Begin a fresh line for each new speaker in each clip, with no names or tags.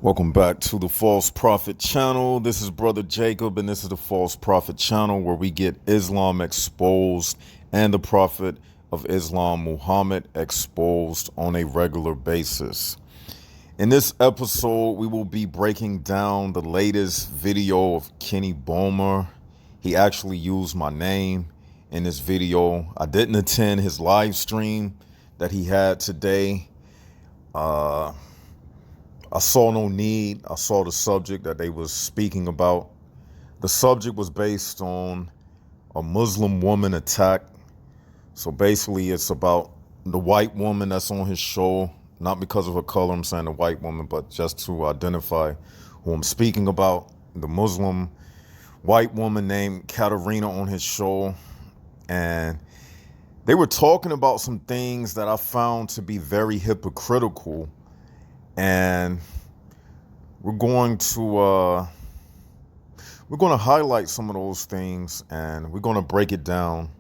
Welcome back to the False Prophet channel. This is Brother Jacob, and this is the False Prophet channel where we get Islam exposed and the Prophet of Islam, Muhammad, exposed on a regular basis. In this episode, we will be breaking down the latest video of Kenny Bomer. He actually used my name in this video. I didn't attend his live stream that he had today. I saw no need. I saw the subject that they was speaking about. The subject was based on a Muslim woman attack. So basically it's about the white woman that's on his show, not because of her color, I'm saying the white woman, but just to identify who I'm speaking about. The Muslim white woman named Katarina on his show. And they were talking about some things that I found to be very hypocritical. And we're going to highlight some of those things, and we're going to break it down.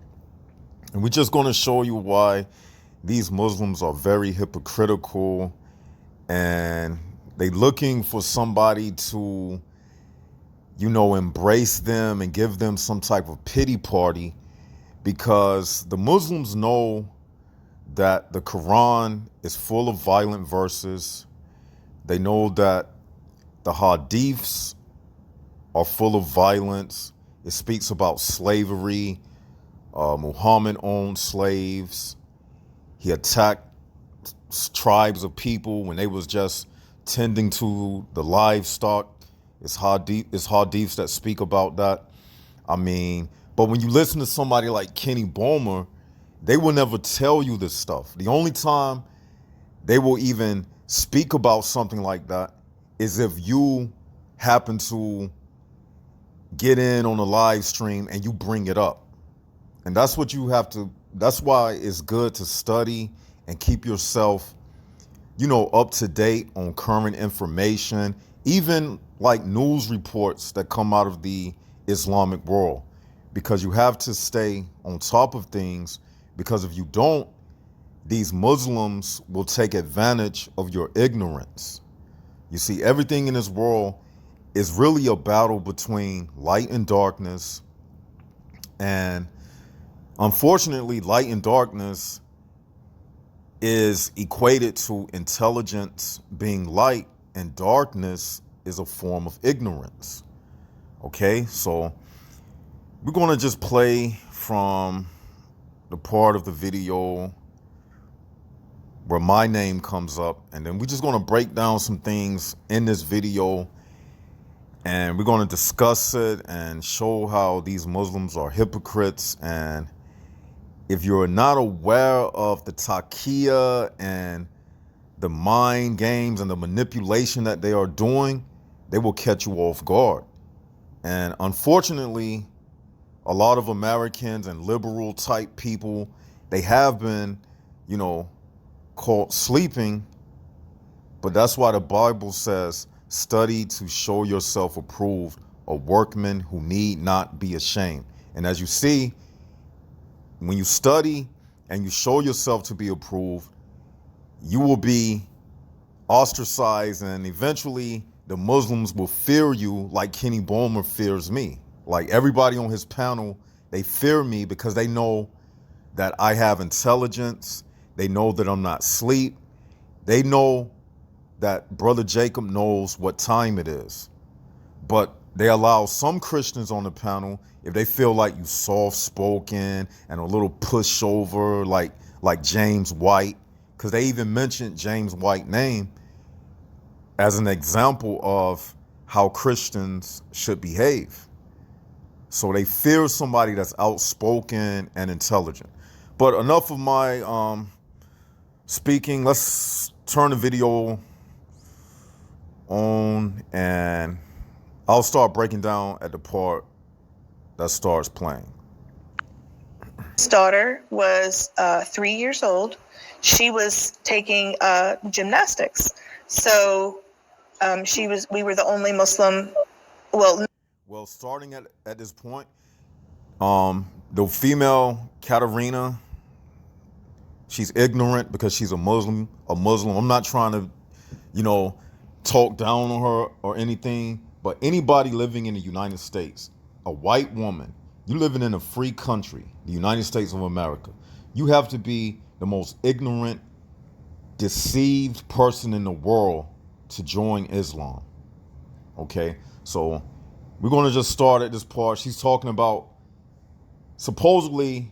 And we're just going to show you why these Muslims are very hypocritical, and they looking for somebody to, embrace them and give them some type of pity party, because the Muslims know that the Quran is full of violent verses. They know that the hadiths are full of violence. It speaks about slavery. Muhammad owned slaves. He attacked tribes of people when they was just tending to the livestock. It's hadiths that speak about that. But when you listen to somebody like Kenny Bomer, they will never tell you this stuff. The only time they will even speak about something like that is if you happen to get in on a live stream and you bring it up. And that's what you have to, that's why it's good to study and keep yourself, up to date on current information, even like news reports that come out of the Islamic world, because you have to stay on top of things, because if you don't, these Muslims will take advantage of your ignorance. You see, everything in this world is really a battle between light and darkness. And unfortunately, light and darkness is equated to intelligence being light, and darkness is a form of ignorance. Okay, so we're going to just play from the part of the video where my name comes up, and then we're just going to break down some things in this video, and we're going to discuss it and show how these Muslims are hypocrites. And if you're not aware of the taqiyya and the mind games and the manipulation that they are doing, they will catch you off guard. And unfortunately, a lot of Americans and liberal type people, they have been, caught sleeping. But that's why the Bible says, study to show yourself approved, a workman who need not be ashamed. And as you see, when you study and you show yourself to be approved, you will be ostracized, and eventually the Muslims will fear you like Kenny Bomer fears me. Like everybody on his panel, they fear me because they know that I have intelligence. They know that I'm not asleep. They know that Brother Jacob knows what time it is. But they allow some Christians on the panel, if they feel like you soft-spoken and a little pushover, like James White, because they even mentioned James White's name as an example of how Christians should behave. So they fear somebody that's outspoken and intelligent. But enough of my speaking. Let's turn the video on, and I'll start breaking down at the part that starts playing.
His daughter was 3 years old. She was taking gymnastics. So we were the only Muslim.
Well, starting at this point, the female Katarina, she's ignorant because she's a Muslim. I'm not trying to, talk down on her or anything, but anybody living in the United States, a white woman, you living in a free country, the United States of America, you have to be the most ignorant, deceived person in the world to join Islam. Okay? So we're going to just start at this part. She's talking about supposedly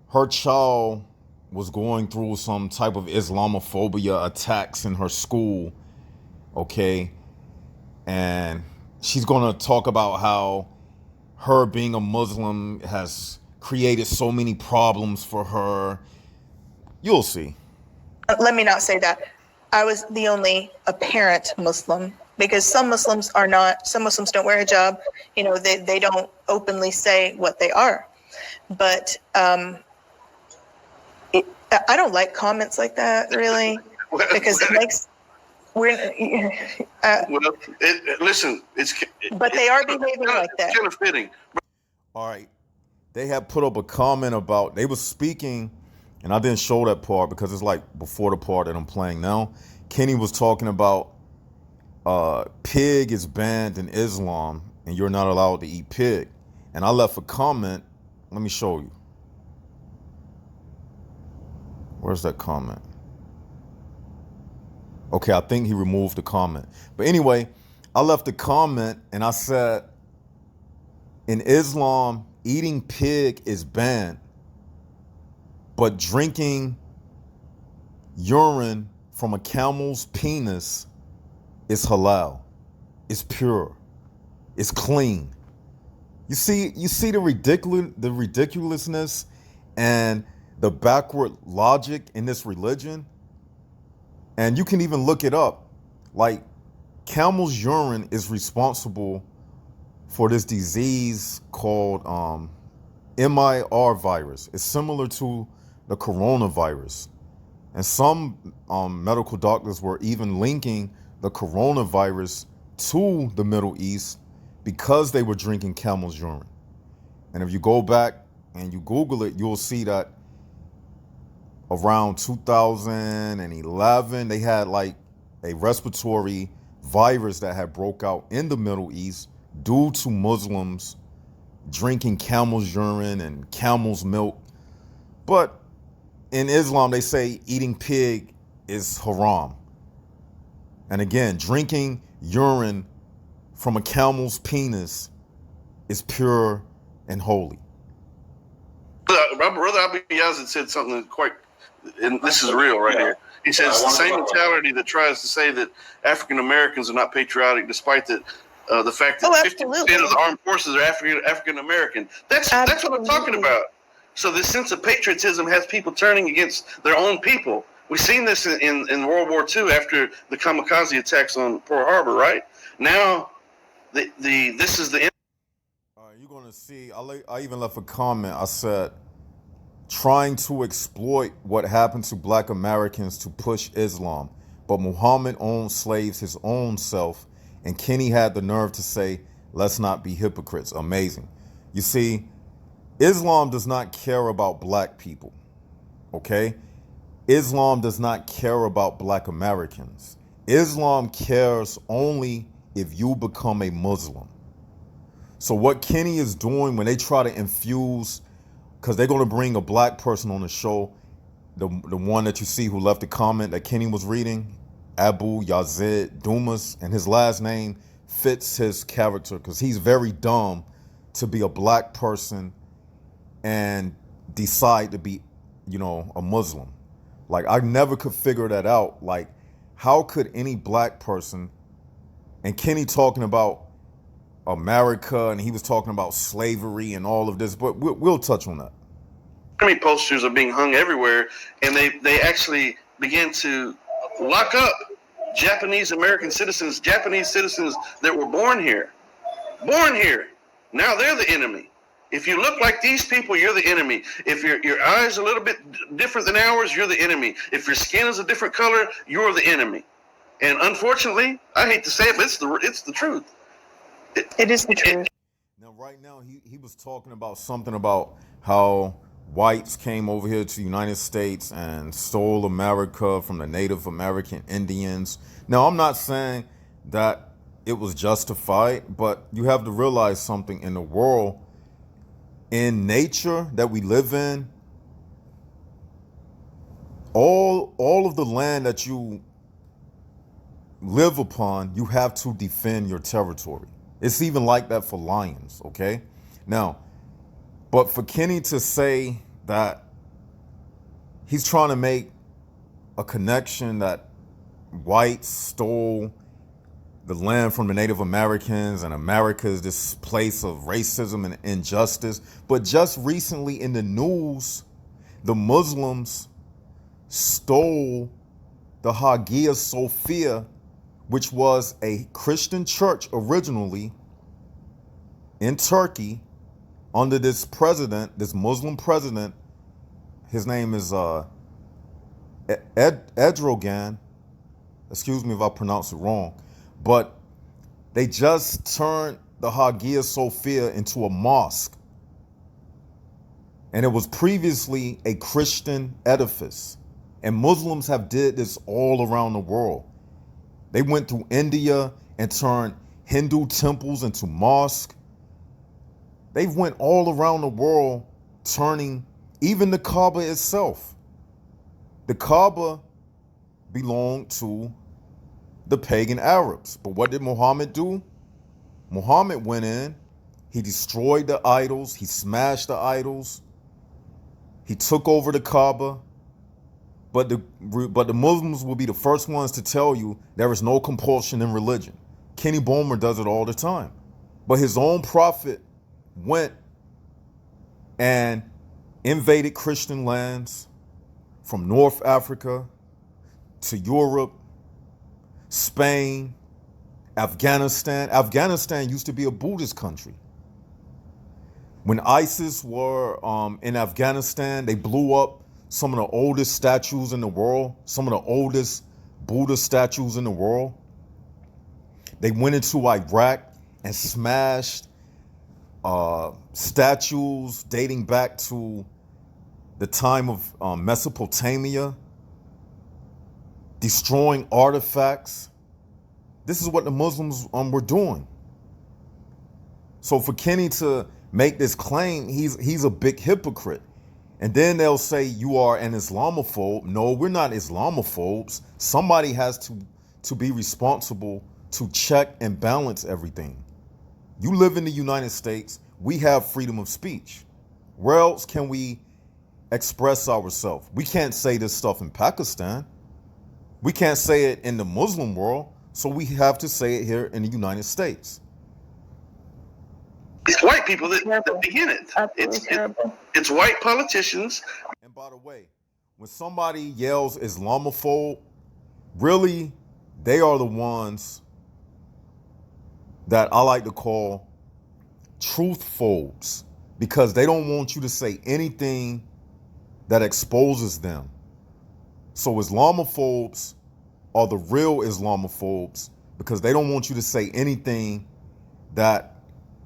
her child was going through some type of Islamophobia attacks in her school. Okay? And she's going to talk about how her being a Muslim has created so many problems for her. You'll see.
Let me not say that. I was the only apparent Muslim, because some Muslims are not, some Muslims don't wear hijab. You know, they don't openly say what they are. But I don't like comments like that, really, because it makes,
listen,
but they are behaving like that.
It's kind of fitting.
All right. They had put up a comment about, they was speaking, and I didn't show that part because it's like before the part that I'm playing now. Kenny was talking about pig is banned in Islam and you're not allowed to eat pig. And I left a comment. Let me show you. Where's that comment? Okay, I think he removed the comment. But anyway, I left a comment and I said, in Islam, eating pig is banned, but drinking urine from a camel's penis is halal. It's pure. It's clean. You see the ridiculousness and the backward logic in this religion? And you can even look it up. Like, camel's urine is responsible for this disease called MIR virus. It's similar to the coronavirus. And some medical doctors were even linking the coronavirus to the Middle East because they were drinking camel's urine. And if you go back and you Google it, you'll see that around 2011, they had like a respiratory virus that had broke out in the Middle East due to Muslims drinking camel's urine and camel's milk. But in Islam, they say eating pig is haram. And again, drinking urine from a camel's penis is pure and holy.
My brother Abu Yazid said something quite, and this is real right here. He says the same mentality that tries to say that African Americans are not patriotic, despite the fact that 50% of the armed forces are African American. That's what I'm talking about. So this sense of patriotism has people turning against their own people. We've seen this in World War II after the kamikaze attacks on Pearl Harbor, right? Now, this is the.
You're going to see, I even left a comment. I said, trying to exploit what happened to black Americans to push Islam. But Muhammad owned slaves his own self. And Kenny had the nerve to say, let's not be hypocrites. Amazing. You see, Islam does not care about black people. Okay? Islam does not care about black Americans. Islam cares only if you become a Muslim. So what Kenny is doing when they try to infuse, because they're going to bring a black person on the show, the one that you see who left the comment that Kenny was reading, Abu Yazid Dumas, and his last name fits his character because he's very dumb to be a black person and decide to be, a Muslim. Like, I never could figure that out. Like, how could any black person, and Kenny talking about America, and he was talking about slavery and all of this, but we'll touch on that.
Army posters are being hung everywhere, and they actually began to lock up Japanese American citizens, Japanese citizens that were born here. Now they're the enemy. If you look like these people, you're the enemy. If your eyes are a little bit different than ours, you're the enemy. If your skin is a different color, you're the enemy. And unfortunately, I hate to say it, but it's the truth.
It is the truth.
Now, right now, he was talking about something about how whites came over here to the United States and stole America from the Native American Indians. Now, I'm not saying that it was justified, but you have to realize something in the world, in nature that we live in, all of the land that you live upon, you have to defend your territory. It's even like that for lions, okay? Now, but for Kenny to say that he's trying to make a connection that whites stole the land from the Native Americans and America is this place of racism and injustice. But just recently in the news, the Muslims stole the Hagia Sophia, which was a Christian church originally in Turkey under this president, this Muslim president. His name is Erdogan. Excuse me if I pronounce it wrong. But they just turned the Hagia Sophia into a mosque. And it was previously a Christian edifice. And Muslims have did this all around the world. They went through India and turned Hindu temples into mosques. They went all around the world turning even the Kaaba itself. The Kaaba belonged to the pagan Arabs. But what did Muhammad do? Muhammad went in, he destroyed the idols, he smashed the idols, he took over the Kaaba. But the Muslims will be the first ones to tell you there is no compulsion in religion. Kenny Bomer does it all the time. But his own prophet went and invaded Christian lands from North Africa to Europe, Spain, Afghanistan. Afghanistan used to be a Buddhist country. When ISIS were in Afghanistan, they blew up some of the oldest statues in the world, some of the oldest Buddha statues in the world. They went into Iraq and smashed statues dating back to the time of Mesopotamia, destroying artifacts. This is what the Muslims were doing. So for Kenny to make this claim, he's a big hypocrite. And then they'll say you are an Islamophobe. No, we're not Islamophobes. Somebody has to be responsible to check and balance everything. You live in the United States. We have freedom of speech. Where else can we express ourselves? We can't say this stuff in Pakistan. We can't say it in the Muslim world. So we have to say it here in the United States.
It's white people that begin it. It's white politicians.
And by the way, when somebody yells Islamophobe, really, they are the ones that I like to call truthphobes, because they don't want you to say anything that exposes them. So Islamophobes are the real Islamophobes because they don't want you to say anything that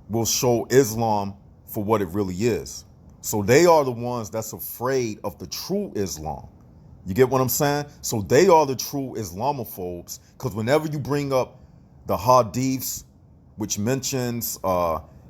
will show Islam for what it really is. So they are the ones that's afraid of the true Islam. You get what I'm saying? So they are the true Islamophobes, because whenever you bring up the hadiths, which mentions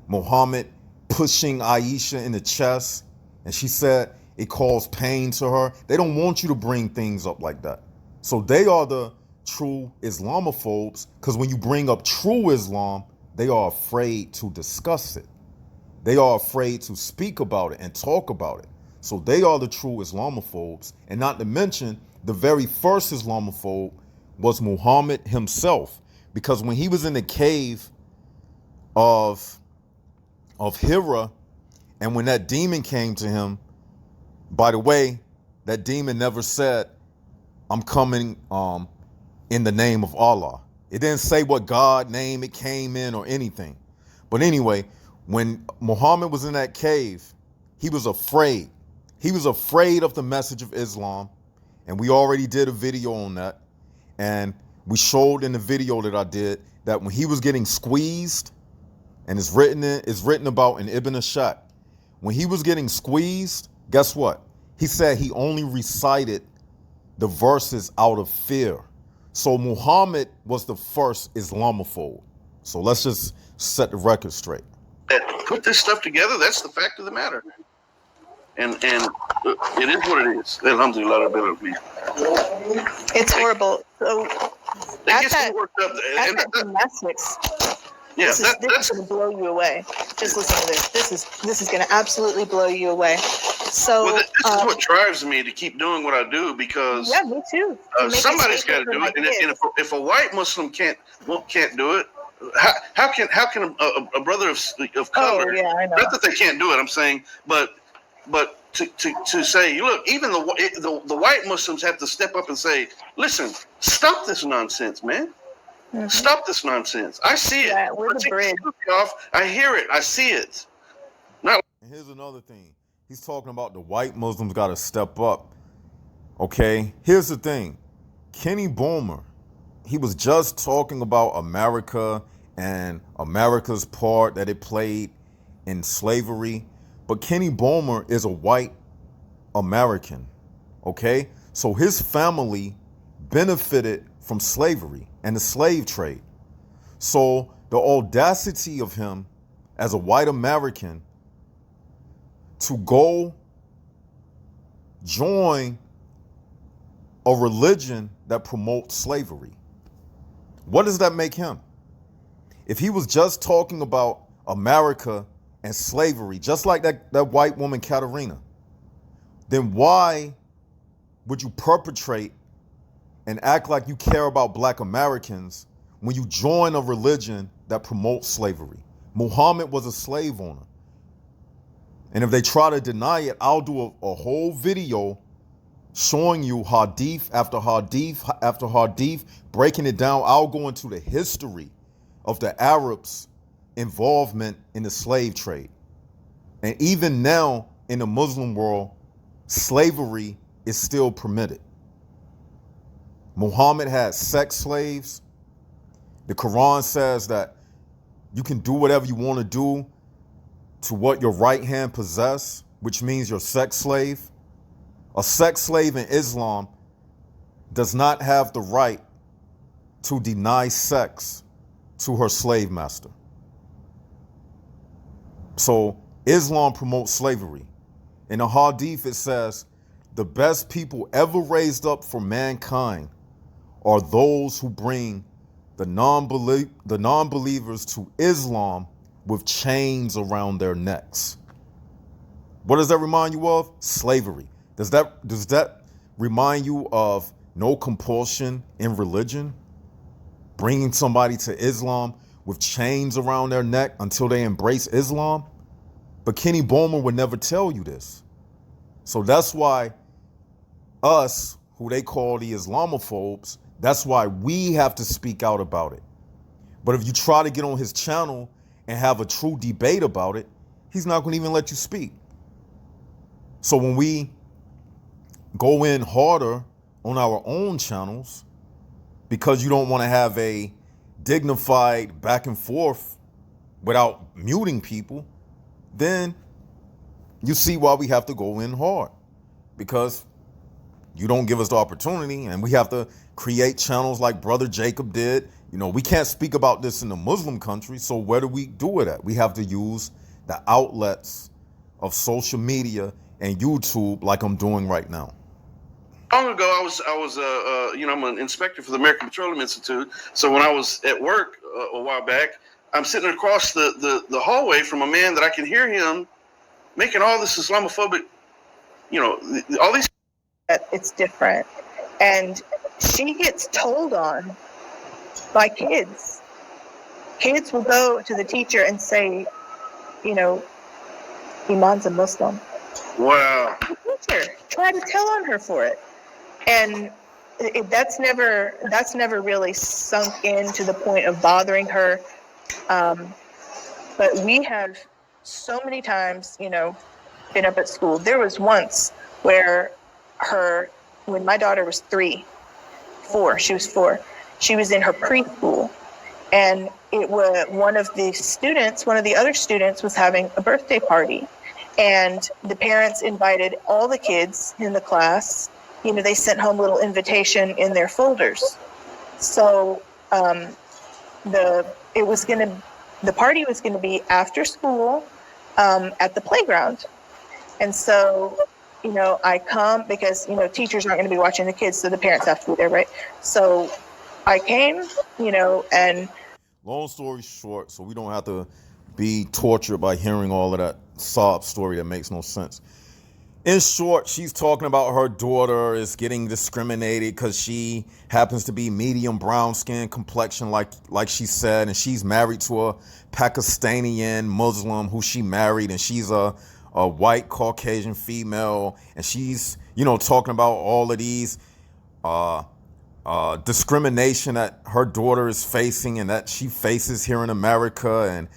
Muhammad pushing Aisha in the chest, and she said it caused pain to her, they don't want you to bring things up like that. So they are the true Islamophobes, because when you bring up true Islam, they are afraid to discuss it. They are afraid to speak about it and talk about it. So they are the true Islamophobes. And not to mention, the very first Islamophobe was Muhammad himself. Because when he was in the cave of Hira, and when that demon came to him, by the way, that demon never said, I'm coming in the name of Allah. It didn't say what God name it came in or anything. But anyway, when Muhammad was in that cave, he was afraid. He was afraid of the message of Islam. And we already did a video on that. And we showed in the video that I did that when he was getting squeezed, and it's written about in Ibn Ashaq, when he was getting squeezed, Guess what? He said he only recited the verses out of fear. So Muhammad was the first Islamophobe. So let's just set the record straight.
That put this stuff together. That's the fact of the matter. And it is what it is. Alhamdulillah,
It's horrible. So
it gets me worked up.
at that gymnastics,
Yeah,
this is going to blow you away. Just listen to this. This is going to absolutely blow you away. So
well, this is what drives me to keep doing what I do, because
yeah, me too.
Somebody's got to do it. And if a white Muslim can't do it, how can a brother of color?
Oh, yeah, I know.
Not that they can't do it. I'm saying, but to say, look, even the white Muslims have to step up and say, listen, stop this nonsense, man. Mm-hmm. Stop this nonsense. I see it.
Yeah, we're the bridge.
I hear it. I see it.
And here's another thing. He's talking about the white Muslims got to step up. Okay, here's the thing. Kenny Bomer, he was just talking about America and America's part that it played in slavery. But Kenny Bomer is a white American, okay? So his family benefited from slavery and the slave trade. So the audacity of him as a white American to go join a religion that promotes slavery. What does that make him? If he was just talking about America and slavery, just like that white woman, Katerina, then why would you perpetrate and act like you care about black Americans when you join a religion that promotes slavery? Muhammad was a slave owner. And if they try to deny it, I'll do a whole video showing you hadith after hadith after hadith, breaking it down. I'll go into the history of the Arabs' involvement in the slave trade. And even now in the Muslim world, slavery is still permitted. Muhammad had sex slaves. The Quran says that you can do whatever you want to do to what your right hand possess, which means your sex slave. A sex slave in Islam does not have the right to deny sex to her slave master. So Islam promotes slavery. In the Hadith, it says, the best people ever raised up for mankind are those who bring the non-believers to Islam with chains around their necks. What does that remind you of? Slavery. Does that remind you of no compulsion in religion? Bringing somebody to Islam with chains around their neck until they embrace Islam? But Kenny Bomer would never tell you this. So that's why us, who they call the Islamophobes, that's why we have to speak out about it. But if you try to get on his channel and have a true debate about it, he's not going to even let you speak. So when we go in harder on our own channels, because you don't want to have a dignified back and forth without muting people, then you see why we have to go in hard, because you don't give us the opportunity, and we have to create channels like Brother Jacob did. You know, we can't speak about this in the Muslim country, so where do we do it at? We have to use the outlets of social media and YouTube like I'm doing right now.
Long ago, I was I'm an inspector for the American Petroleum Institute. So when I was at work a while back, I'm sitting across the hallway from a man that I can hear him making all this Islamophobic, all these.
It's different. And she gets told on by kids. Kids will go to the teacher and say, Iman's a Muslim.
Wow.
The teacher try to tell on her for it. And that's never really sunk in to the point of bothering her. But we have so many times, been up at school. There was once where when my daughter was 4, she was in her preschool, and it was one of the other students was having a birthday party, And the parents invited all the kids in the class. They sent home little invitation in their folders. So the party was gonna be after school at the playground. And so, I come because, teachers aren't going to be watching the kids, so the parents have to be there, right? So I came, and...
Long story short, so we don't have to be tortured by hearing all of that sob story that makes no sense. In short, she's talking about her daughter is getting discriminated because she happens to be medium brown skin complexion, like she said, and she's married to a Pakistani Muslim who she married, and she's a white Caucasian female, and she's, talking about all of these discrimination that her daughter is facing and that she faces here in America. And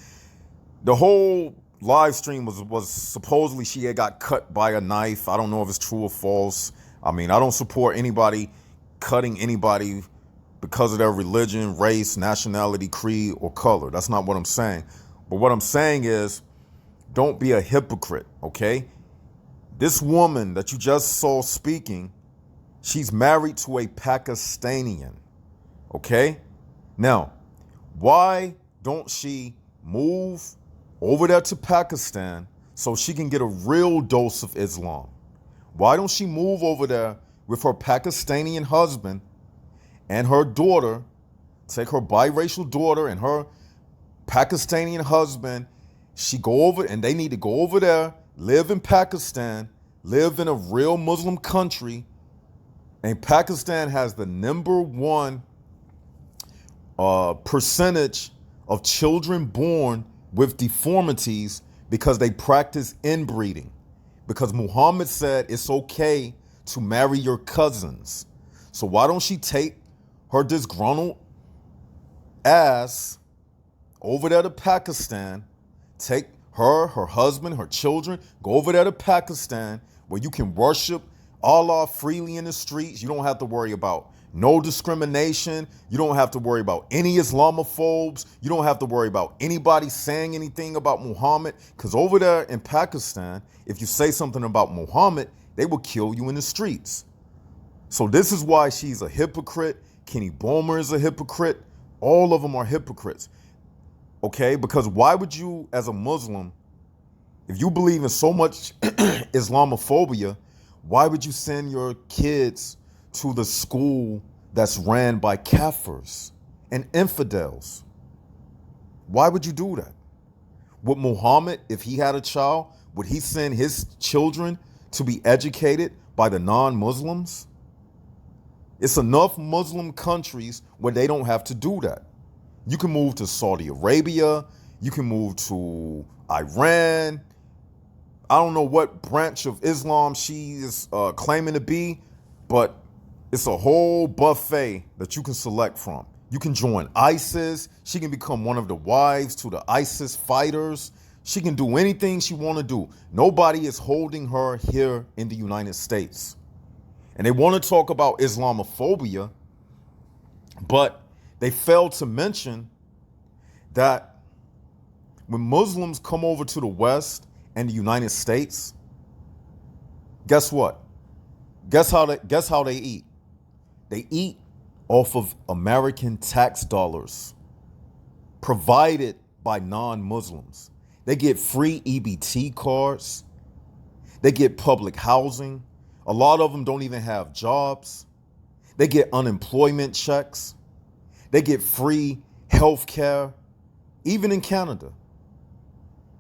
the whole live stream was supposedly she had got cut by a knife. I don't know if it's true or false. I mean, I don't support anybody cutting anybody because of their religion, race, nationality, creed, or color. That's not what I'm saying. But what I'm saying is, don't be a hypocrite, okay? This woman that you just saw speaking, she's married to a Pakistani, okay? Now, why don't she move over there to Pakistan so she can get a real dose of Islam? Why don't she move over there with her Pakistani husband and her daughter, take her biracial daughter and her Pakistani husband, she go over, and they need to go over there, live in Pakistan, live in a real Muslim country. And Pakistan has the #1 percentage of children born with deformities because they practice inbreeding. Because Muhammad said it's okay to marry your cousins. So why don't she take her disgruntled ass over there to Pakistan, take her husband, her children, go over there to Pakistan where you can worship Allah freely in the streets. You don't have to worry about no discrimination. You don't have to worry about any Islamophobes. You don't have to worry about anybody saying anything about Muhammad. Because over there in Pakistan, if you say something about Muhammad, they will kill you in the streets. So this is why she's a hypocrite. Kenny Bomer is a hypocrite. All of them are hypocrites. Okay, because why would you, as a Muslim, if you believe in so much Islamophobia, why would you send your kids to the school that's ran by kafirs and infidels? Why would you do that? Would Muhammad, if he had a child, would he send his children to be educated by the non-Muslims? It's enough Muslim countries where they don't have to do that. You can move to Saudi Arabia. You can move to Iran. I don't know what branch of Islam she is claiming to be, but it's a whole buffet that you can select from. You can join ISIS. She can become one of the wives to the ISIS fighters. She can do anything she want to do. Nobody is holding her here in the United States. And they want to talk about Islamophobia, but they fail to mention that when Muslims come over to the West and the United States, guess what? Guess how they eat? They eat off of American tax dollars provided by non-Muslims. They get free EBT cards. They get public housing. A lot of them don't even have jobs. They get unemployment checks. They get free health care, even in Canada.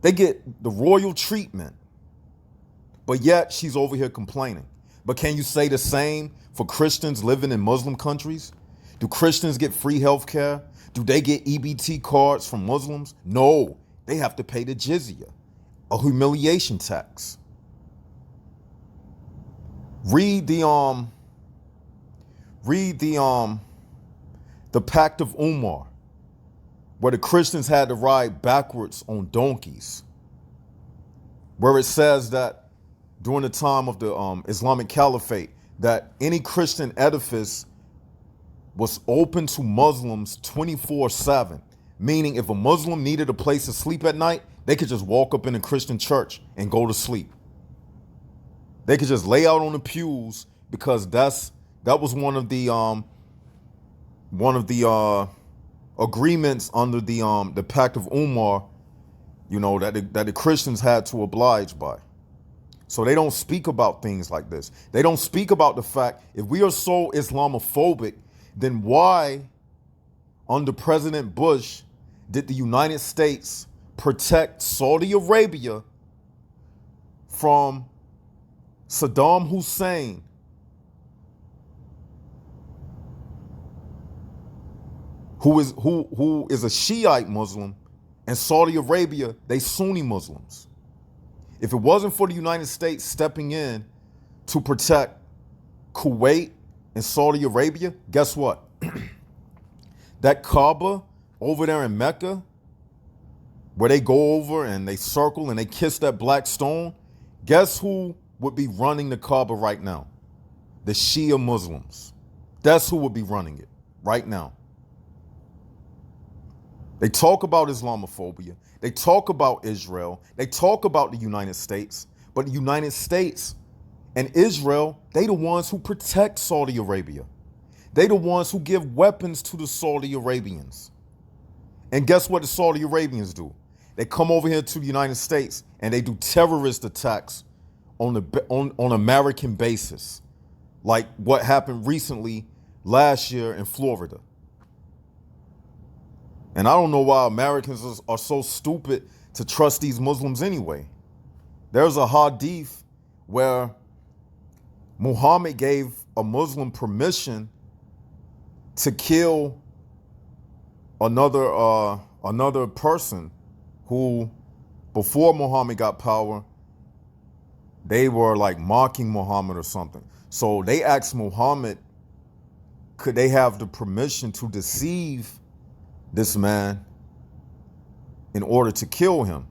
They get the royal treatment. But yet she's over here complaining. But can you say the same for Christians living in Muslim countries? Do Christians get free health care? Do they get EBT cards from Muslims? No, they have to pay the jizya, a humiliation tax. Read the Pact of Umar, where the Christians had to ride backwards on donkeys, where it says that during the time of the Islamic Caliphate, that any Christian edifice was open to Muslims 24/7, meaning if a Muslim needed a place to sleep at night, They could just walk up in a Christian church and go to sleep. They could just lay out on the pews because that was one of the agreements under the Pact of Umar, that the Christians had to oblige by. So they don't speak about things like this. They don't speak about the fact, if we are so Islamophobic, then why, under President Bush, did the United States protect Saudi Arabia from Saddam Hussein, who is a Shiite Muslim, and Saudi Arabia, they Sunni Muslims? If it wasn't for the United States stepping in to protect Kuwait and Saudi Arabia, guess what? That Kaaba over there in Mecca, where they go over and they circle and they kiss that black stone, guess who would be running the Kaaba right now? The Shia Muslims. That's who would be running it right now. They talk about Islamophobia. They talk about Israel. They talk about the United States. But the United States and Israel, they the ones who protect Saudi Arabia. They the ones who give weapons to the Saudi Arabians. And guess what the Saudi Arabians do? They come over here to the United States and they do terrorist attacks on American bases, like what happened recently last year in Florida. And I don't know why Americans are so stupid to trust these Muslims anyway. There's a hadith where Muhammad gave a Muslim permission to kill another person who, before Muhammad got power, they were like mocking Muhammad or something. So they asked Muhammad, could they have the permission to deceive this man in order to kill him?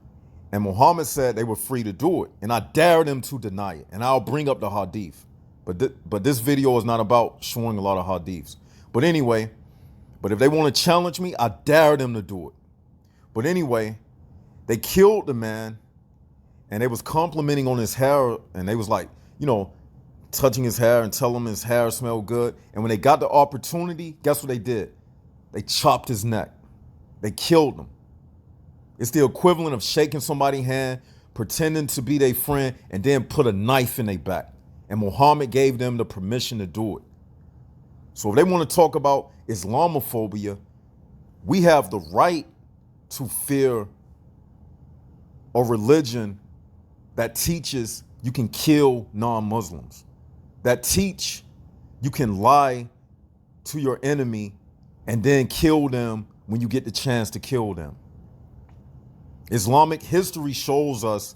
And Muhammad said they were free to do it. And I dared them to deny it. And I'll bring up the hadith. But this video is not about showing a lot of hadiths. But anyway, if they want to challenge me, I dare them to do it. But anyway, they killed the man and they was complimenting on his hair. And they was like, touching his hair and telling him his hair smelled good. And when they got the opportunity, guess what they did? They chopped his neck. They killed him. It's the equivalent of shaking somebody's hand, pretending to be their friend, and then put a knife in their back. And Muhammad gave them the permission to do it. So if they want to talk about Islamophobia, we have the right to fear a religion that teaches you can kill non-Muslims, that teach you can lie to your enemy and then kill them when you get the chance to kill them. Islamic history shows us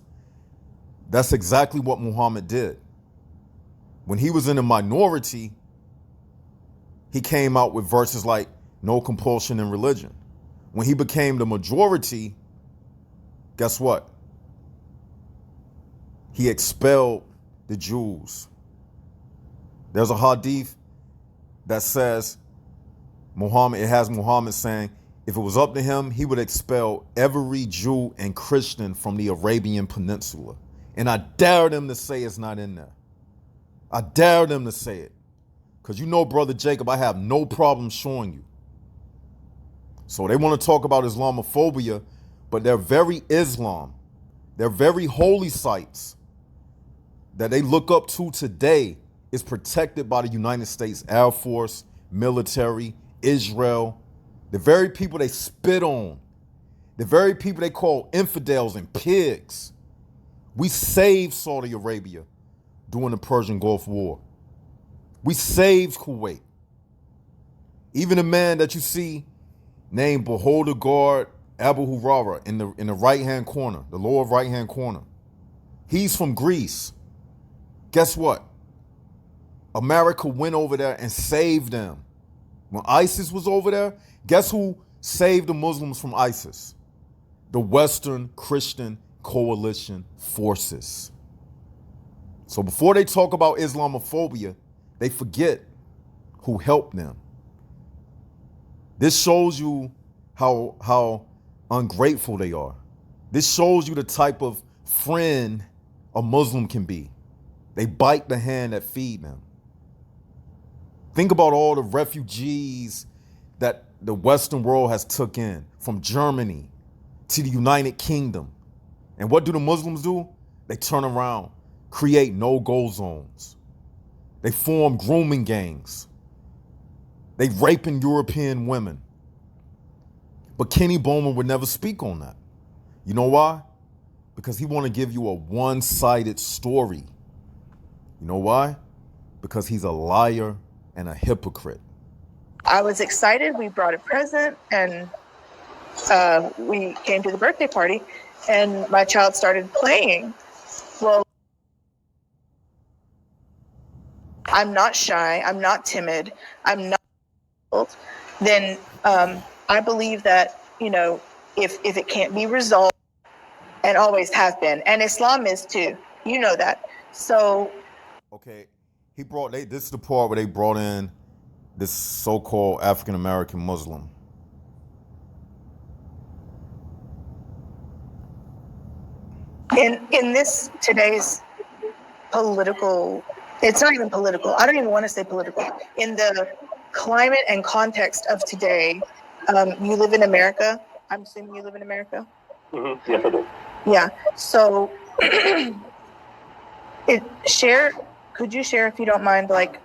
that's exactly what Muhammad did. When he was in a minority, he came out with verses like no compulsion in religion. When he became the majority, guess what? He expelled the Jews. There's a hadith that says it has Muhammad saying, if it was up to him, he would expel every Jew and Christian from the Arabian Peninsula. And I dare them to say it's not in there. I dare them to say it. Because Brother Jacob, I have no problem showing you. So they want to talk about Islamophobia, but their very Islam, their very holy sites that they look up to today is protected by the United States Air Force, military, Israel, the very people they spit on, the very people they call infidels and pigs. We saved Saudi Arabia during the Persian Gulf War. We saved Kuwait. Even a man that you see named Beholder Guard Abu Hurara in the right-hand corner, the lower right-hand corner. He's from Greece. Guess what? America went over there and saved them. When ISIS was over there, guess who saved the Muslims from ISIS? The Western Christian Coalition forces. So before they talk about Islamophobia, they forget who helped them. This shows you how ungrateful they are. This shows you the type of friend a Muslim can be. They bite the hand that feed them. Think about all the refugees that the Western world has took in, from Germany to the United Kingdom. And what do the Muslims do? They turn around, create no-go zones. They form grooming gangs. They raping European women. But Kenny Bomer would never speak on that. You know why? Because he want to give you a one-sided story. You know why? Because he's a liar and a hypocrite.
I was excited. We brought a present and we came to the birthday party and my child started playing. Well, I'm not shy. I'm not timid. I'm not. Then I believe that, you know, if it can't be resolved, and always has been, and Islam is too, you know that. So.
Okay, this is the part where they brought in this so-called African-American Muslim.
In this today's political, it's not even political. I don't even want to say political. In the climate and context of today, you live in America. I'm assuming you live in America.
Mm-hmm. Yes, I do.
Yeah. So, could you share, if you don't mind, like,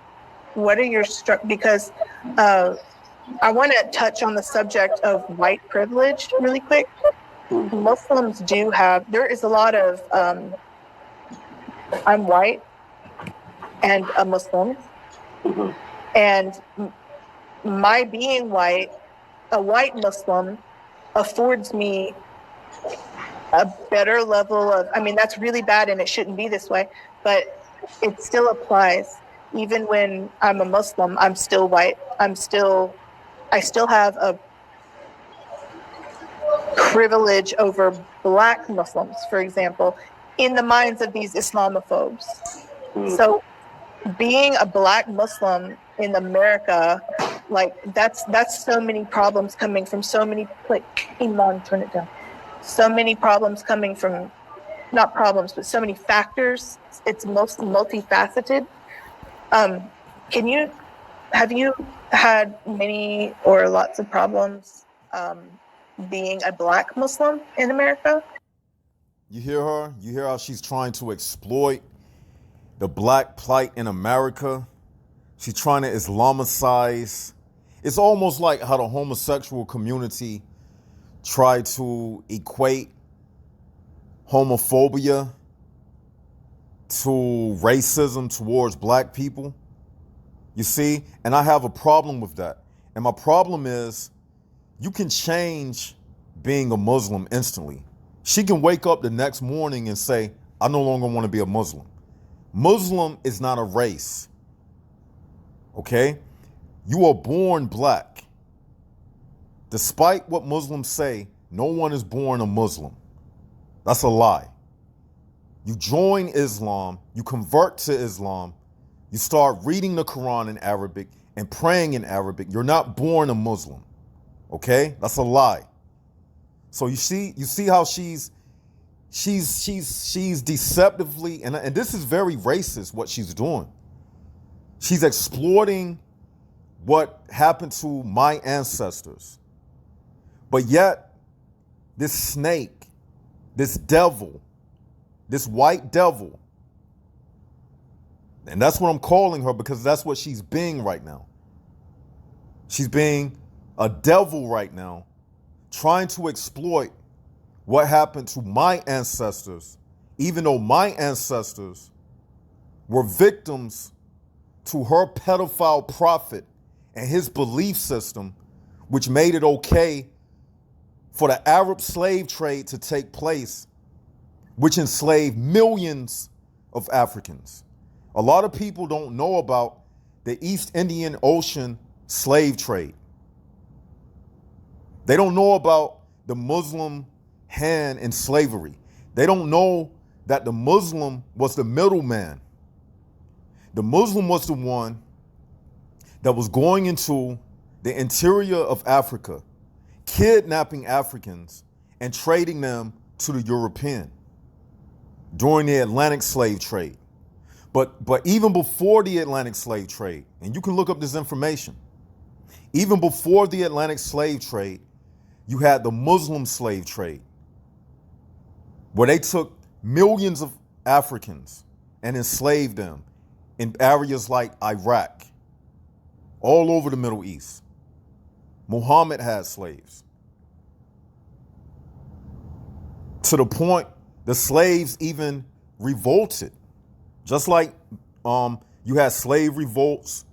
what are your because I want to touch on the subject of white privilege really quick. Muslims do have, there is a lot of, I'm white and a Muslim.
Mm-hmm.
And my being white, a white Muslim, affords me a better level of, I mean, that's really bad and it shouldn't be this way, but it still applies. Even when I'm a Muslim, I'm still white. I still have a privilege over Black Muslims, for example, in the minds of these Islamophobes.
Mm-hmm.
So being a Black Muslim in America, like that's so many problems coming from so many, like, Iman, turn it down. So many problems coming from, not problems, but so many factors. It's multifaceted. Have you had many or lots of problems being a Black Muslim in America?
You hear her? You hear how she's trying to exploit the Black plight in America? She's trying to Islamicize. It's almost like how the homosexual community tried to equate homophobia to racism towards Black people. You see? And I have a problem with that. And my problem is, you can change being a Muslim instantly. She can wake up the next morning and say, I no longer want to be a Muslim. Muslim is not a race. Okay? You are born Black. Despite what Muslims say, no one is born a Muslim. That's a lie. You join Islam, you convert to Islam, you start reading the Quran in Arabic and praying in Arabic. You're not born a Muslim. Okay? That's a lie. So you see how she's deceptively, and this is very racist what she's doing. She's exploiting what happened to my ancestors. But yet, this snake, this devil, this white devil, and that's what I'm calling her, because that's what she's being right now. She's being a devil right now, trying to exploit what happened to my ancestors, even though my ancestors were victims to her pedophile prophet and his belief system, which made it okay for the Arab slave trade to take place, which enslaved millions of Africans. A lot of people don't know about the East Indian Ocean slave trade. They don't know about the Muslim hand in slavery. They don't know that the Muslim was the middleman. The Muslim was the one that was going into the interior of Africa, kidnapping Africans and trading them to the European during the Atlantic slave trade. But even before the Atlantic slave trade, and you can look up this information, even before the Atlantic slave trade, you had the Muslim slave trade, where they took millions of Africans and enslaved them in areas like Iraq, all over the Middle East. Muhammad had slaves. To the point the slaves even revolted. Just like you had slave revolts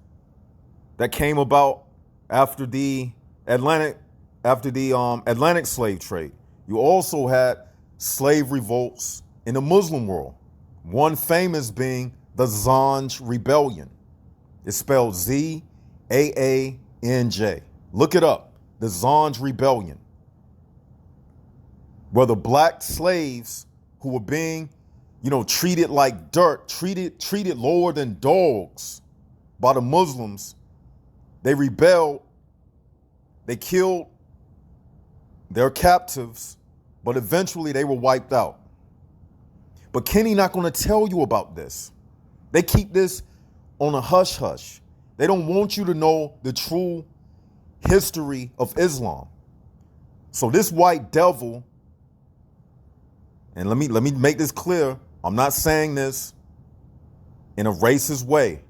that came about after the Atlantic slave trade. You also had slave revolts in the Muslim world. One famous being the Zanj Rebellion. It's spelled Zaanj. Look it up. The Zanj Rebellion, where the black slaves who were being, treated like dirt, treated lower than dogs by the Muslims, they rebelled, they killed their captives, but eventually they were wiped out. But Kenny not going to tell you about this. They keep this on a hush hush. They don't want you to know the true history of Islam. So this white devil, and let me make this clear, I'm not saying this in a racist way.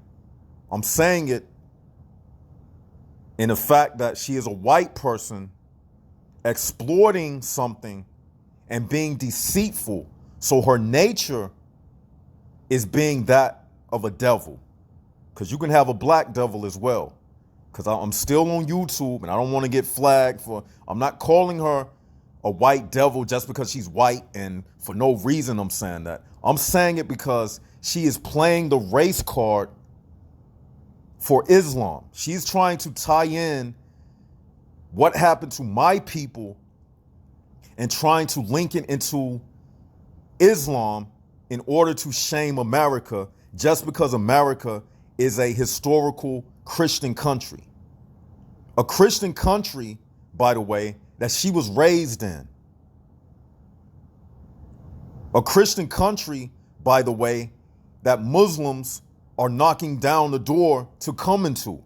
I'm saying it in the fact that she is a white person exploiting something and being deceitful. So her nature is being that of a devil. Because you can have a black devil as well. Because I'm still on YouTube and I don't want to get flagged for, I'm not calling her a white devil just because she's white and for no reason I'm saying that. I'm saying it because she is playing the race card for Islam. She's trying to tie in what happened to my people and trying to link it into Islam in order to shame America just because America is a historical Christian country. A Christian country, by the way, that she was raised in. A Christian country, by the way, that Muslims are knocking down the door to come into.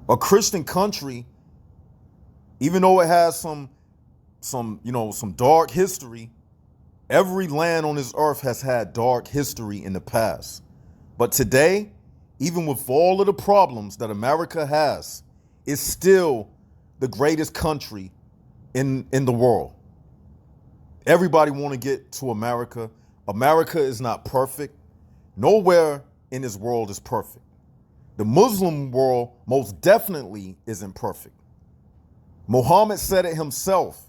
A Christian country, even though it has some dark history, every land on this earth has had dark history in the past. But today, even with all of the problems that America has, it's still the greatest country in the world. Everybody want to get to America. America is not perfect. Nowhere in this world is perfect. The Muslim world most definitely isn't perfect. Muhammad said it himself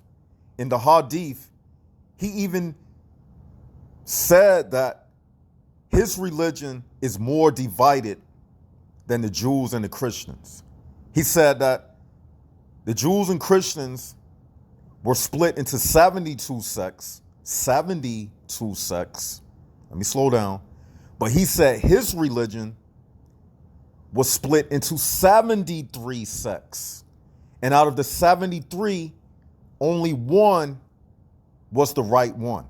in the Hadith. He even said that his religion is more divided than the Jews and the Christians. He said that the Jews and Christians were split into 72 sects. 72 sects. Let me slow down. But he said his religion was split into 73 sects. And out of the 73, only one was the right one.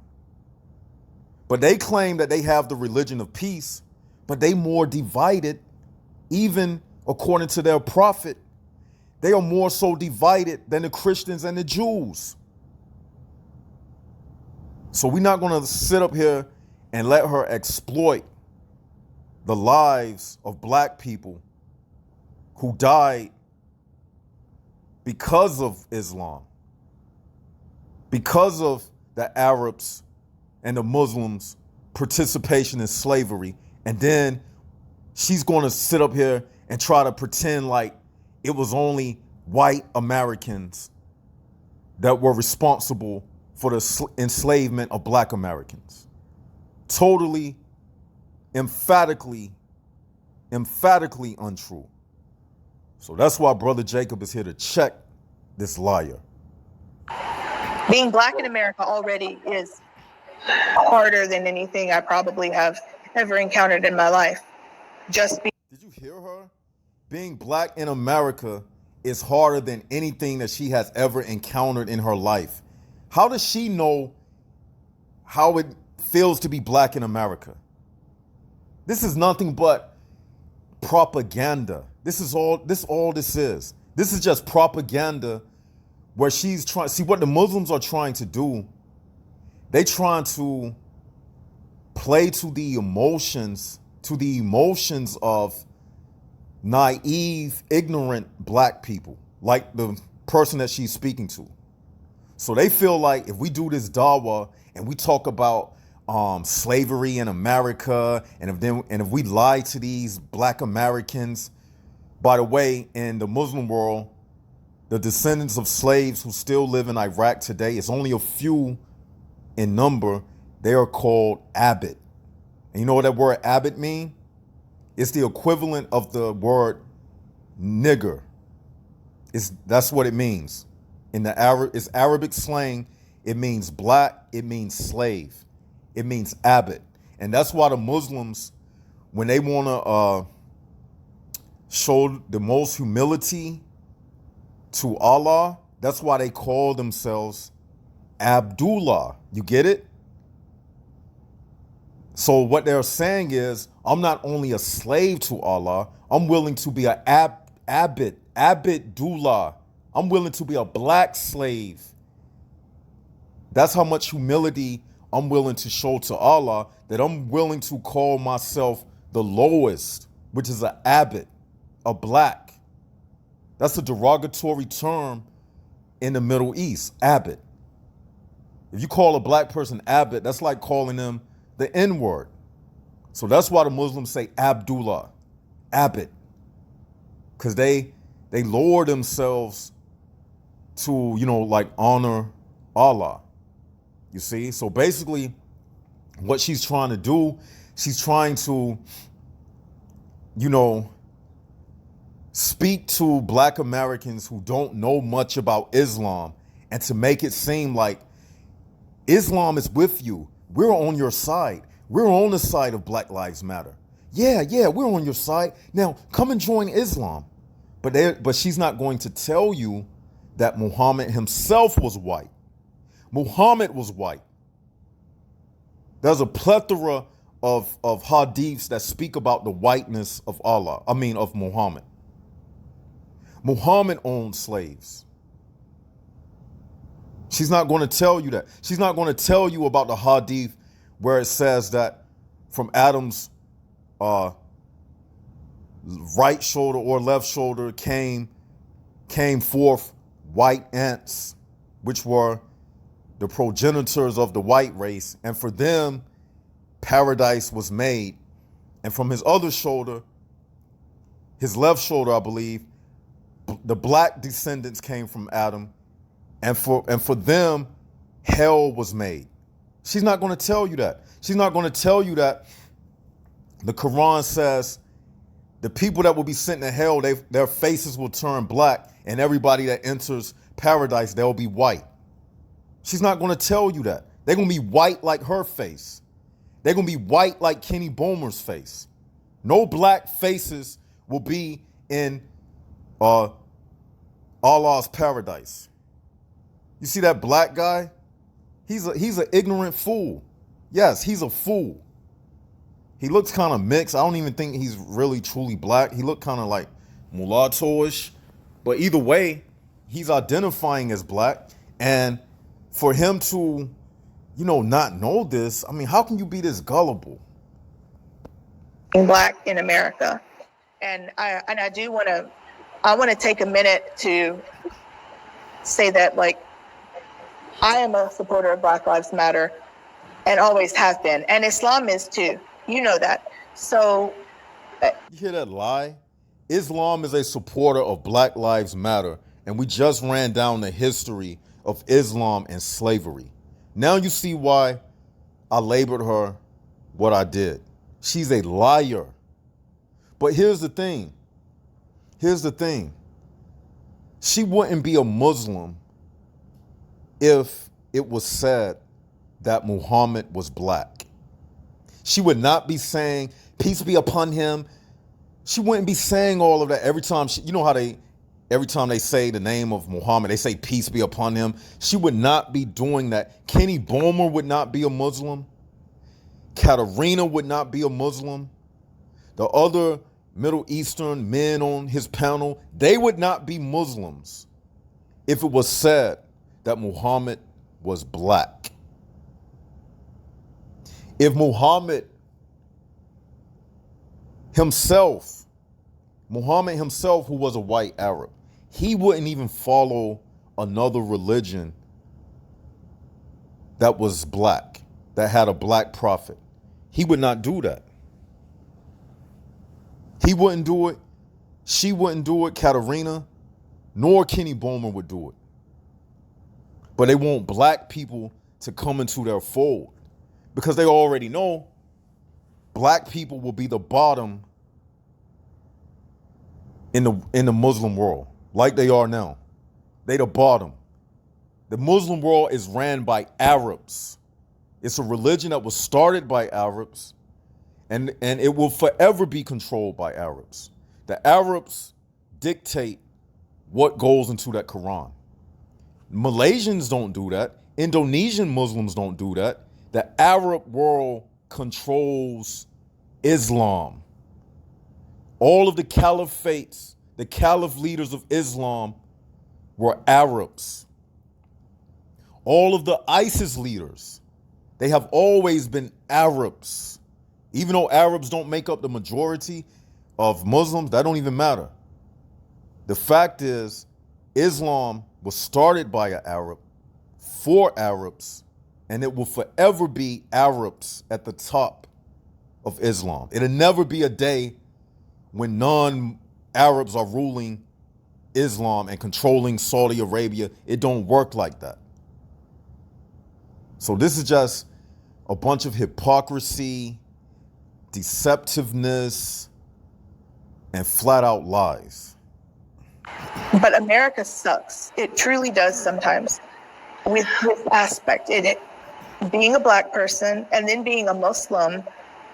But they claim that they have the religion of peace, but they more divided, even according to their prophet. They are more so divided than the Christians and the Jews. So we're not going to sit up here and let her exploit the lives of black people who died because of Islam, because of the Arabs and the Muslims' participation in slavery. And then she's going to sit up here and try to pretend like it was only white Americans that were responsible for the enslavement of black Americans. Totally, emphatically untrue. So that's why Brother Jacob is here to check this liar.
Being black in America already is harder than anything I probably have ever encountered in my life. Did
you hear her? Being black in America is harder than anything that she has ever encountered in her life. How does she know how it feels to be black in America? This is nothing but propaganda. This is all this is. This is just propaganda where she's trying, see what the Muslims are trying to do. They trying to play to the emotions of naive, ignorant black people, like the person that she's speaking to. So they feel like if we do this dawah and we talk about slavery in America, and if we lie to these black Americans, by the way, in the Muslim world, the descendants of slaves who still live in Iraq today, it's only a few in number. They are called Abid. And you know what that word Abid mean? It's the equivalent of the word nigger. That's what it means. In the it's Arabic slang. It means black. It means slave. It means Abid. And that's why the Muslims, when they want to show the most humility to Allah, that's why they call themselves Abdullah. You get it? So what they're saying is, I'm not only a slave to Allah, I'm willing to be an Abdullah. I'm willing to be a black slave. That's how much humility I'm willing to show to Allah, that I'm willing to call myself the lowest, which is an Abid, a black. That's a derogatory term in the Middle East, Abid. If you call a black person Abid, that's like calling them the N-word. So that's why the Muslims say Abdullah, Abid, because they lower themselves to, like honor Allah. You see? So basically, what she's trying to do, she's trying to, speak to black Americans who don't know much about Islam, and to make it seem like Islam is with you. We're on your side. We're on the side of Black Lives Matter. Yeah, we're on your side. Now, come and join Islam. But she's not going to tell you that Muhammad himself was white. Muhammad was white. There's a plethora of hadiths that speak about the whiteness of of Muhammad. Muhammad owned slaves. She's not going to tell you that. She's not going to tell you about the hadith where it says that from Adam's right shoulder or left shoulder came forth white ants, which were the progenitors of the white race, and for them paradise was made. And from his other shoulder, his left shoulder, I believe, the black descendants came from Adam, and for them hell was made. She's not going to tell you that. She's not going to tell you that the Quran says the people that will be sent to hell, their faces will turn black, and everybody that enters paradise, they'll be white. She's not going to tell you that. They're going to be white like her face. They're going to be white like Kenny Bomer's face. No black faces will be in Allah's paradise. You see that black guy? He's an ignorant fool. Yes, he's a fool. He looks kind of mixed. I don't even think he's really truly black. He looked kind of like mulatto-ish. But either way, he's identifying as black. And for him to, not know this, I mean, how can you be this gullible?
Black in America. And I do want to take a minute to say that, like, I am a supporter of Black Lives Matter and always have been. And Islam is too. You know that. So.
You hear that lie? Islam is a supporter of Black Lives Matter. And we just ran down the history of Islam and slavery. Now you see why I labeled her what I did. She's a liar. But here's the thing. She wouldn't be a Muslim if it was said that Muhammad was black. She would not be saying, peace be upon him. She wouldn't be saying all of that every time. You know how they Every time they say the name of Muhammad, they say peace be upon him. She would not be doing that. Kenny Bomer would not be a Muslim. Katarina would not be a Muslim. The other Middle Eastern men on his panel, they would not be Muslims if it was said that Muhammad was black. If Muhammad himself, who was a white Arab, he wouldn't even follow another religion that was black, that had a black prophet. He would not do that. He wouldn't do it. She wouldn't do it. Katarina, nor Kenny Bomer would do it. But they want black people to come into their fold because they already know black people will be the bottom in the Muslim world, like they are now. They the bottom. The Muslim world is ran by Arabs. It's a religion that was started by Arabs, and it will forever be controlled by Arabs. The Arabs dictate what goes into that Quran. Malaysians don't do that. Indonesian Muslims don't do that. The Arab world controls Islam. All of the caliphates, the caliph leaders of Islam were Arabs. All of the ISIS leaders, they have always been Arabs. Even though Arabs don't make up the majority of Muslims, that don't even matter. The fact is, Islam was started by an Arab, for Arabs, and it will forever be Arabs at the top of Islam. It'll never be a day when non-Arabs are ruling Islam and controlling Saudi Arabia. It don't work like that. So this is just a bunch of hypocrisy, deceptiveness, and flat out lies.
But America sucks. It truly does sometimes with this aspect in it. Being a black person and then being a Muslim,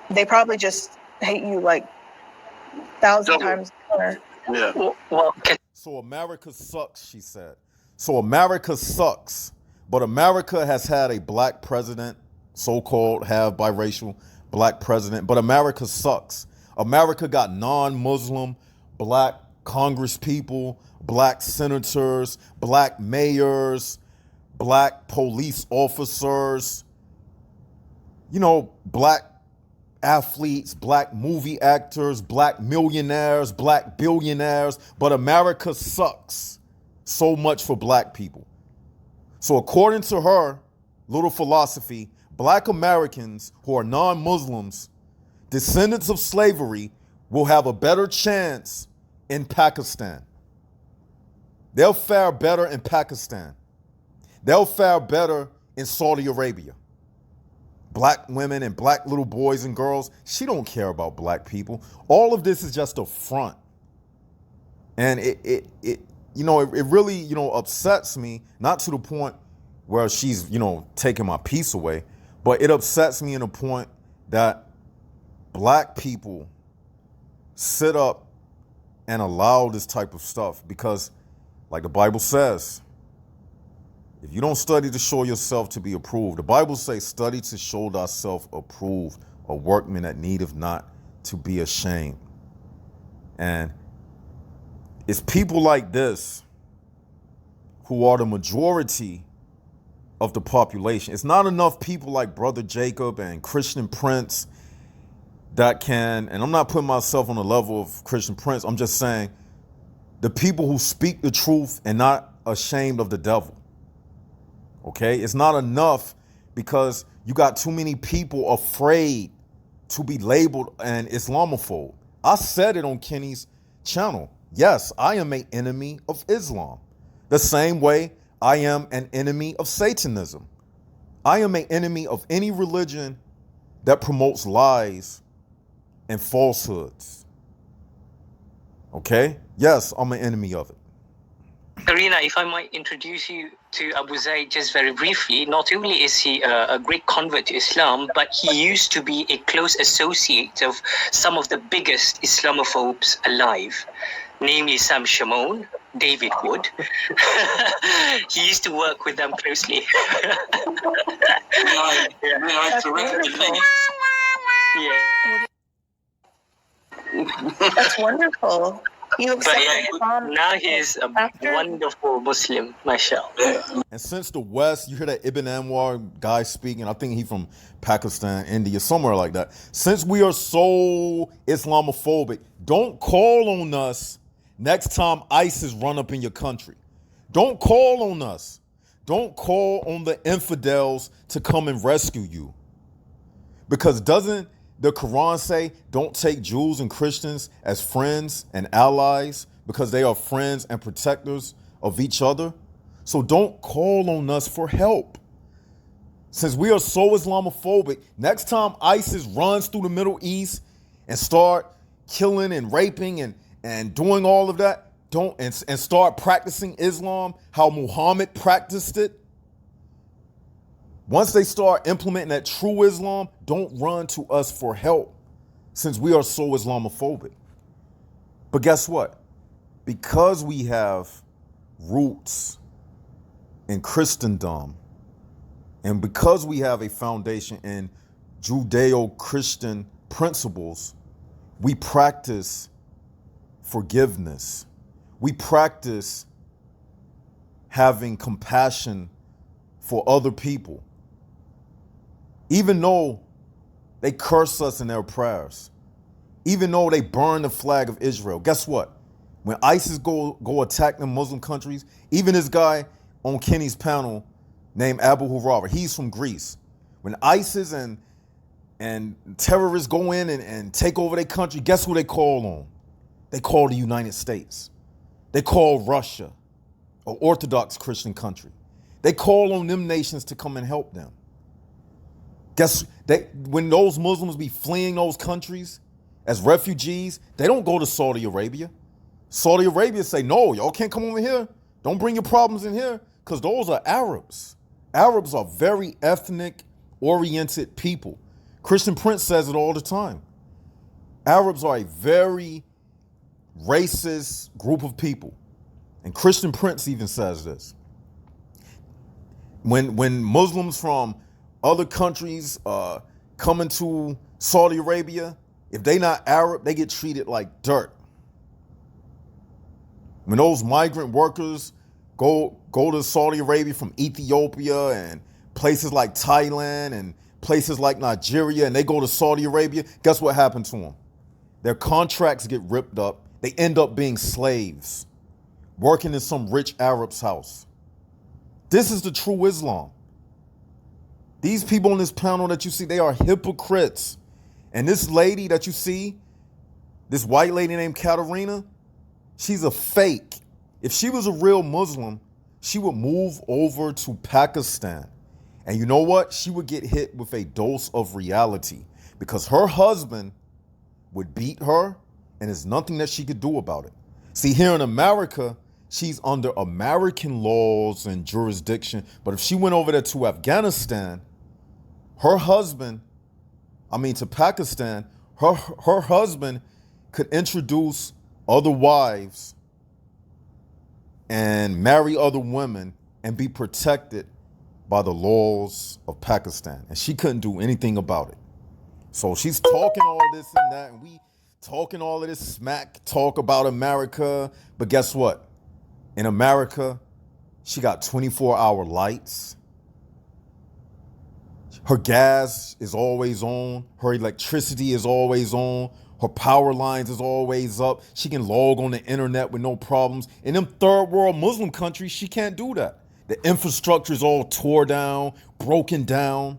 they probably just hate you like 1,000 times more.
Yeah.
So America sucks, she said. So America sucks. But America has had a black president, so-called have biracial black president, but America sucks. America got non-Muslim black Congress people, black senators, black mayors, black police officers, black athletes, black movie actors, black millionaires, black billionaires, but America sucks so much for black people. So according to her little philosophy, black Americans who are non-Muslims, descendants of slavery, will have a better chance in Pakistan. They'll fare better in Pakistan. They'll fare better in Saudi Arabia. Black women and black little boys and girls, she don't care about black people. All of this is just a front. And it really, upsets me, not to the point where she's, taking my peace away, but it upsets me in a point that black people sit up and allow this type of stuff because, like the Bible says, if you don't study to show yourself to be approved, the Bible says, study to show thyself approved, a workman that needeth not to be ashamed. And it's people like this who are the majority of the population. It's not enough people like Brother Jacob and Christian Prince that can, and I'm not putting myself on the level of Christian Prince, I'm just saying the people who speak the truth and not ashamed of the devil. Okay? It's not enough because you got too many people afraid to be labeled an Islamophobe. I said it on Kenny's channel. Yes, I am an enemy of Islam. The same way I am an enemy of Satanism. I am an enemy of any religion that promotes lies and falsehoods. Okay? Yes, I'm an enemy of it.
Karina, if I might introduce you to Abu Zaid just very briefly, not only is he a great convert to Islam, but he used to be a close associate of some of the biggest Islamophobes alive, namely Sam Shamoun, David would. He used to work with them closely.
May I correct the name?
Yeah.
That's wonderful. You
But
accepted Islam
now he's a
after?
wonderful Muslim, mashallah.
And since the West, you hear that Ibn Anwar guy speaking, I think he from Pakistan, India, somewhere like that. Since we are so Islamophobic, don't call on us next time ISIS run up in your country. Don't call on us. Don't call on the infidels to come and rescue you. Because doesn't the Quran say, don't take Jews and Christians as friends and allies because they are friends and protectors of each other? So don't call on us for help. Since we are so Islamophobic, next time ISIS runs through the Middle East and start killing and raping and doing all of that, and start practicing Islam how Muhammad practiced it, once they start implementing that true Islam, don't run to us for help, since we are so Islamophobic. But guess what? Because we have roots in Christendom, and because we have a foundation in Judeo-Christian principles, we practice forgiveness. We practice having compassion for other people. Even though they curse us in their prayers, even though they burn the flag of Israel, guess what? When ISIS go attack the Muslim countries, even this guy on Kenny's panel named Abu Huraira, he's from Greece. When ISIS and terrorists go in and take over their country, guess who they call on? They call the United States. They call Russia, an Orthodox Christian country. They call on them nations to come and help them. When those Muslims be fleeing those countries as refugees, they don't go to Saudi Arabia. Saudi Arabia say, no, y'all can't come over here. Don't bring your problems in here, because those are Arabs. Arabs are very ethnic-oriented people. Christian Prince says it all the time. Arabs are a very racist group of people. And Christian Prince even says this. When Muslims from other countries come into Saudi Arabia, if they not Arab, they get treated like dirt. When those migrant workers go to Saudi Arabia from Ethiopia and places like Thailand and places like Nigeria, and they go to Saudi Arabia, guess what happened to them? Their contracts get ripped up. They end up being slaves, working in some rich Arab's house. This is the true Islam. These people on this panel that you see, they are hypocrites. And this lady that you see, this white lady named Katerina, she's a fake. If she was a real Muslim, she would move over to Pakistan. And you know what? She would get hit with a dose of reality, because her husband would beat her and there's nothing that she could do about it. See, here in America, she's under American laws and jurisdiction. But if she went over there to Afghanistan, to Pakistan, her husband could introduce other wives and marry other women and be protected by the laws of Pakistan. And she couldn't do anything about it. So she's talking all this and that, and we talking all of this smack talk about America. But guess what? In America, she got 24-hour lights. Her gas is always on. Her electricity is always on. Her power lines is always up. She can log on the internet with no problems. In them third world Muslim countries, she can't do that. The infrastructure is all tore down, broken down.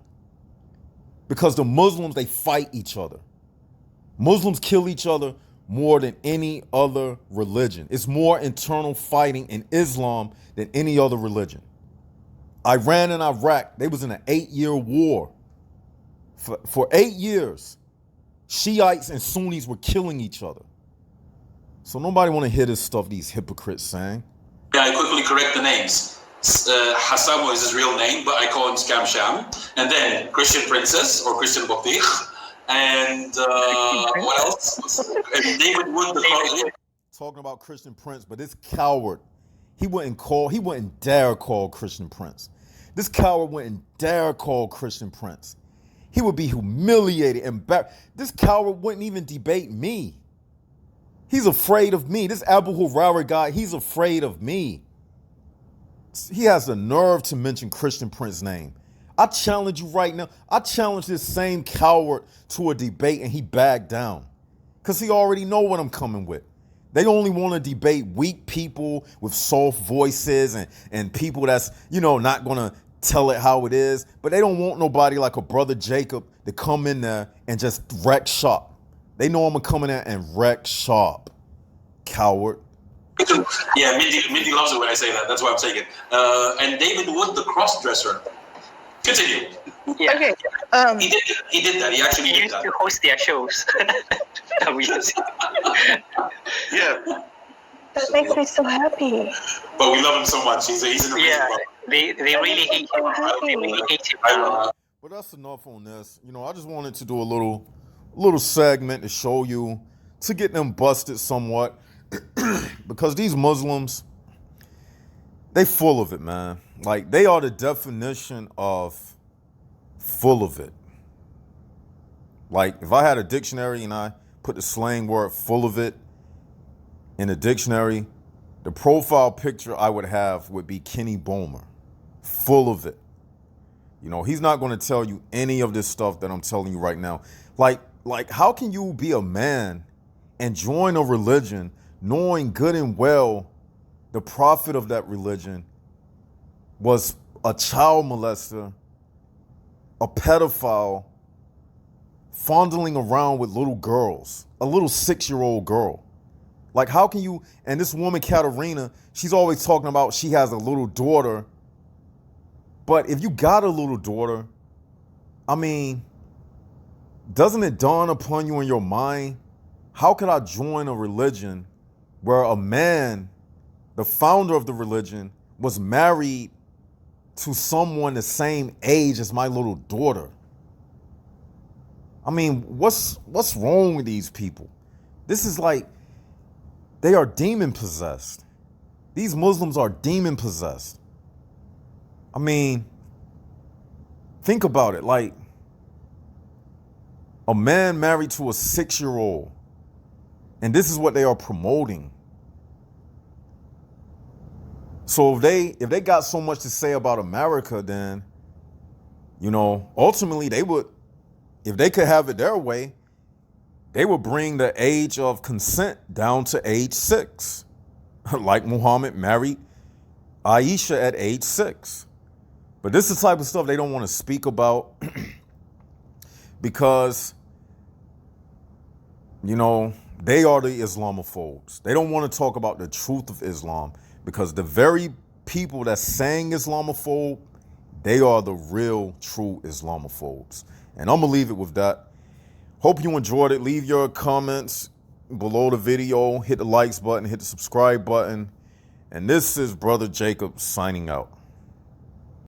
Because the Muslims, they fight each other. Muslims kill each other more than any other religion. It's more internal fighting in Islam than any other religion. Iran and Iraq, they was in an 8-year war. For 8 years, Shiites and Sunnis were killing each other. So nobody want to hear this stuff these hypocrites saying.
Yeah, I quickly correct the names. Hassam is his real name, but I call him Scam Sham. And then Christian Princess or Christian Baptiste. And what else? And David Wood, the
talking about Christian Prince, but this coward, he wouldn't dare call Christian Prince. This coward wouldn't dare call Christian Prince. He would be humiliated, embarrassed. This coward wouldn't even debate me. He's afraid of me. This Abu Hurairah guy, he's afraid of me. He has the nerve to mention Christian Prince's name. I challenge you right now. I challenge this same coward to a debate and he backed down. Because he already know what I'm coming with. They only want to debate weak people with soft voices and people that's, not going to tell it how it is. But they don't want nobody like a brother Jacob to come in there and just wreck shop. They know I'm going to come in there and wreck shop. Coward.
Yeah, Mindy loves it when I say that. That's why I'm saying it. And David Wood, the cross-dresser. Continue.
Yeah.
Okay.
He did that. He actually
He
did
used
that.
to host their shows.
Yeah.
That makes me so happy.
But we love him so much. He's an amazing
Yeah,
brother.
they really hate him. They really hate him.
But that's enough on this. I just wanted to do a little segment to show you, to get them busted somewhat. Because these Muslims, they full of it, man. Like, they are the definition of full of it. Like, if I had a dictionary and I put the slang word full of it in a dictionary, the profile picture I would have would be Kenny Bomer. Full of it. He's not going to tell you any of this stuff that I'm telling you right now. Like, how can you be a man and join a religion knowing good and well the prophet of that religion was a child molester, a pedophile, fondling around with little girls, a little 6-year-old girl? Like, how can you, and this woman, Katerina, she's always talking about she has a little daughter. But if you got a little daughter, doesn't it dawn upon you in your mind, how could I join a religion where a man, the founder of the religion, was married to someone the same age as my little daughter? What's wrong with these people? This is like, they are demon possessed. These Muslims are demon possessed. Think about it. Like, a man married to a 6-year-old, and this is what they are promoting. So if they got so much to say about America, then, ultimately they would, if they could have it their way, they would bring the age of consent down to age 6. Like Muhammad married Aisha at age 6. But this is the type of stuff they don't want to speak about because, they are the Islamophobes. They don't want to talk about the truth of Islam because the very people that sang Islamophobe, they are the real, true Islamophobes. And I'm going to leave it with that. Hope you enjoyed it. Leave your comments below the video. Hit the likes button. Hit the subscribe button. And this is Brother Jacob signing out.